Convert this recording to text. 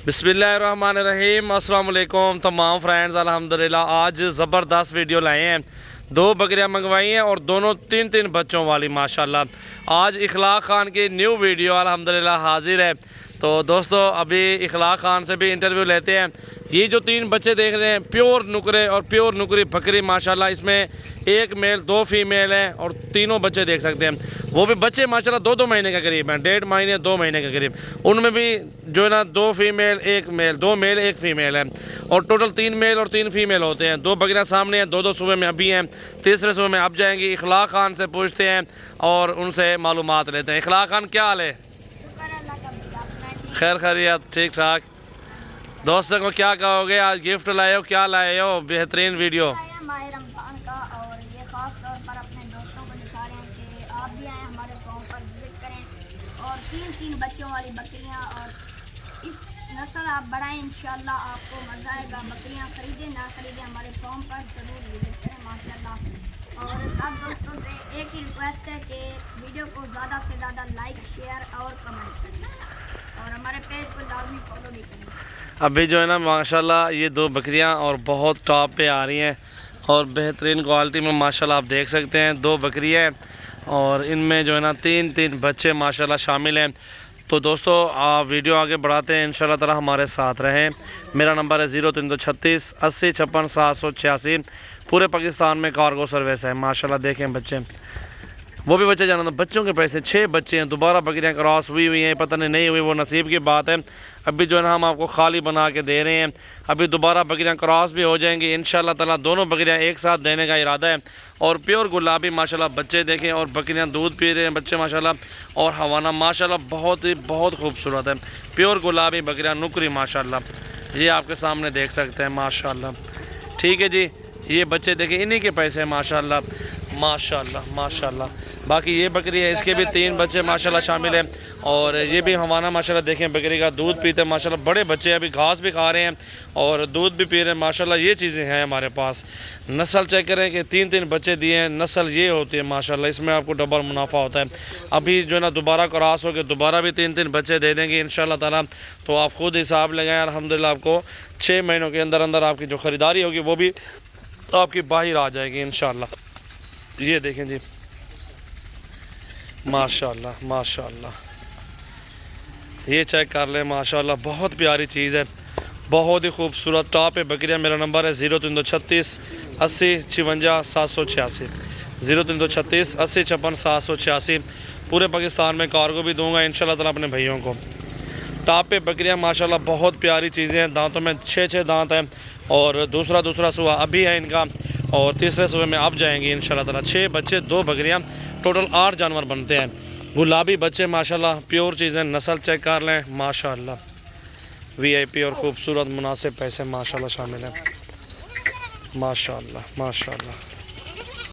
बिस्मिल्लाहिर्रहमानिर्रहीम। अस्सलाम वालेकुम तमाम फ्रेंड्स। अल्हम्दुलिल्लाह आज ज़बरदस्त वीडियो लाए हैं। दो बकरियां मंगवाई हैं और दोनों तीन तीन बच्चों वाली माशाल्लाह। आज इखलाक ख़ान की न्यू वीडियो अल्हम्दुलिल्लाह हाजिर है। तो दोस्तों अभी इखलाक ख़ान से भी इंटरव्यू लेते हैं। ये जो तीन बच्चे देख रहे हैं प्योर नुकरे और प्योर नुकरी बकरी माशाल्लाह, इसमें एक मेल दो फीमेल हैं और तीनों बच्चे देख सकते हैं। वो भी बच्चे माशाल्लाह दो दो महीने के करीब हैं, 1.5 महीने 2 महीने के करीब। उनमें भी जो है ना 2 फीमेल 1 मेल, 2 मेल 1 फीमेल है और टोटल 3 मेल और 3 फीमेल होते हैं। 2 बकरियां सामने हैं, 2 सुबह में अभी हैं, तीसरे सुबह में अब जाएंगी। इखलाक ख़ान से पूछते हैं और उनसे मालूमात लेते हैं। इखलाक ख़ान क्या हाल है? खैर खैरियत, ठीक ठाक। दोस्तों को क्या कहोगे? आज गिफ्ट लाए हो, क्या लाए हो? बेहतरीन वीडियो माह रमज़ान का, और ये ख़ास तौर पर अपने दोस्तों को दिखा रहे हैं कि आप भी आएँ हमारे फॉर्म पर विज़िट करें। और तीन बच्चों वाली बकरियां और इस नस्ल आप बढ़ाएं, इंशाल्लाह आपको मज़ा आएगा। बकरियां खरीदें ना खरीदें, हमारे फॉर्म पर ज़रूर विज़िट करें माशाल्लाह। और सब दोस्तों से एक ही रिक्वेस्ट है कि वीडियो को ज़्यादा से ज़्यादा लाइक, शेयर और कमेंट करें और हमारे पेज को लाजमी फॉलो भी करें। अभी जो है ना माशाल्लाह ये 2 बकरियां और बहुत टॉप पे आ रही हैं और बेहतरीन क्वालिटी में माशाल्लाह आप देख सकते हैं। 2 बकरियां हैं और इनमें जो है ना 3 बच्चे माशाल्लाह शामिल हैं। तो दोस्तों आप वीडियो आगे बढ़ाते हैं, इंशाल्लाह ताला हमारे साथ रहें। मेरा नंबर है 0336 80 56 786। पूरे पाकिस्तान में कार्गो सर्विस है माशाल्लाह। देखें बच्चे, वो भी बच्चे जाना, तो बच्चों के पैसे 6 बच्चे हैं। दोबारा बकरियां क्रॉस हुई हैं, पता नहीं हुई, वो नसीब की बात है। अभी जो है ना हम आपको खाली बना के दे रहे हैं। अभी दोबारा बकरियां क्रॉस भी हो जाएंगी इंशाल्लाह ताला। दोनों बकरियां एक साथ देने का इरादा है। और प्योर गुलाबी माशाल्लाह बच्चे देखें और बकरियां दूध पी रहे हैं बच्चे माशाल्लाह। और हवाना माशाल्लाह बहुत खूबसूरत है। प्योर गुलाबी बकरियां नुकरी माशाल्लाह, ये आपके सामने देख सकते हैं माशाल्लाह। ठीक है जी, ये बच्चे देखें, इन्हीं के पैसे माशाल्लाह माशाल्लाह माशाल्लाह। बाकी ये बकरी है, इसके भी 3 बच्चे माशाल्लाह शामिल हैं। और ये भी हमारा माशाल्लाह देखें बकरी का दूध पीते हैं माशाल्लाह। बड़े बच्चे अभी घास भी खा रहे हैं और दूध भी पी रहे हैं माशाल्लाह। ये चीज़ें हैं हमारे पास। नस्ल चेक करें कि 3 बच्चे दिए हैं, नस्ल ये होती है माशाल्लाह। इसमें आपको डबल मुनाफा होता है। अभी जो है ना दोबारा क्रॉस हो के दोबारा भी 3 बच्चे दे देंगे इंशाल्लाह ताला। तो आप खुद हिसाब लगाएं, अल्हम्दुलिल्लाह आपको 6 महीनों के अंदर अंदर आपकी जो ख़रीदारी होगी वो भी आपकी बाहर आ जाएगी इंशाल्लाह। ये देखें जी माशाल्लाह माशाल्लाह, ये चेक कर लें माशाल्लाह। बहुत प्यारी चीज़ है, बहुत ही खूबसूरत टॉप है बकरियाँ। मेरा नंबर है 0336 80 56 786। 0336 80 56 786। पूरे पाकिस्तान में कार्गो भी दूंगा इंशाल्लाह ताला अपने भाइयों को। टॉप पे बकरियाँ माशाल्लाह बहुत प्यारी चीज़ें हैं। दांतों में 6 दांत हैं और दूसरा सुबह अभी है इनका और तीसरे सुबह में अब जाएंगी इंशाल्लाह ताला। 6 बच्चे 2 बकरियाँ, टोटल 8 जानवर बनते हैं। गुलाबी बच्चे माशाल्लाह, प्योर चीज़ें। नस्ल चेक कर लें माशाल्लाह। VIP और ख़ूबसूरत मुनासिब पैसे माशाल्लाह शामिल हैं माशाल्लाह माशाल्लाह।